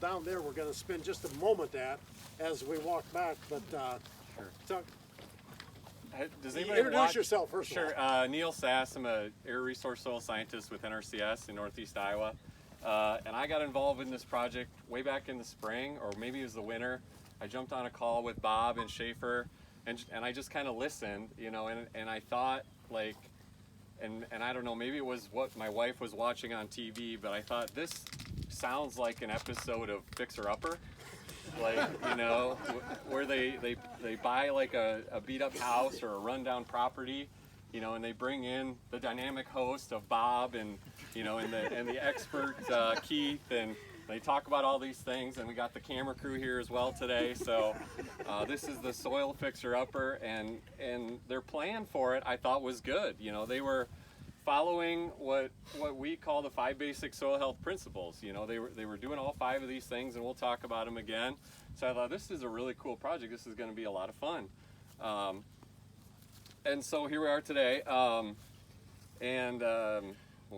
down there we're going to spend just a moment at as we walk back. But Sure. so, Does anybody introduce watch? yourself first. Sure. Of all. Neil Sass. I'm a air resource soil scientist with NRCS in Northeast Iowa, and I got involved in this project way back in the spring, or maybe it was the winter. I jumped on a call with Bob and Schaefer, and I just kind of listened, you know, and I thought like, and I don't know, maybe it was what my wife was watching on TV, but I thought this sounds like an episode of Fixer Upper. Like, you know, where they buy like a beat up house or a rundown property, you know, and they bring in the dynamic host of Bob and, you know, and the expert Keith, and they talk about all these things, and we got the camera crew here as well today. So this is the soil fixer upper, and their plan for it I thought was good. You know, they were following what we call the 5 basic soil health principles. You know, they were doing all 5 of these things, and we'll talk about them again. So I thought this is a really cool project. This is going to be a lot of fun. And so here we are today. What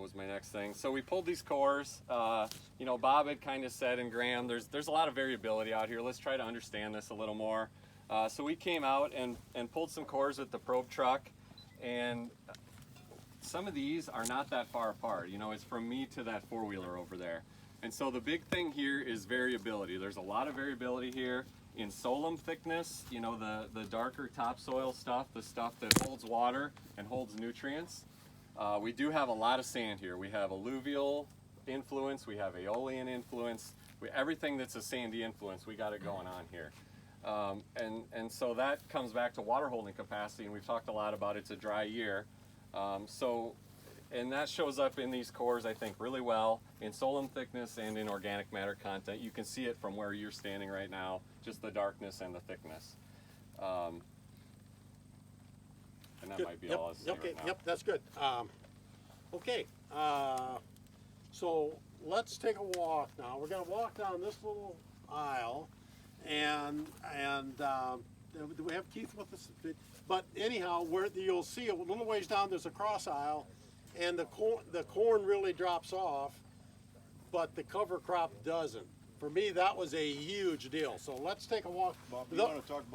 was my next thing? So we pulled these cores. You know, Bob had kind of said, and Graham, there's a lot of variability out here. Let's try to understand this a little more. So we came out and pulled some cores with the probe truck, and some of these are not that far apart. You know, it's from me to that 4-wheeler over there. And so the big thing here is variability. There's a lot of variability here in solum thickness, you know, the darker topsoil stuff, the stuff that holds water and holds nutrients. We do have a lot of sand here. We have alluvial influence, we have aeolian influence, everything that's a sandy influence, we got it going on here. And so that comes back to water holding capacity, and we've talked a lot about it's a dry year. And that shows up in these cores, I think, really well in solum thickness and in organic matter content. You can see it from where you're standing right now, just the darkness and the thickness. And that Good. might be Yep. all I'll say Okay. right now. Yep. That's good. Okay. So let's take a walk now. We're going to walk down this little aisle, and do we have Keith with us? But anyhow, where you'll see a little ways down, there's a cross aisle, and the corn really drops off, but the cover crop doesn't. For me, that was a huge deal. So let's take a walk. Bob, you want to talk about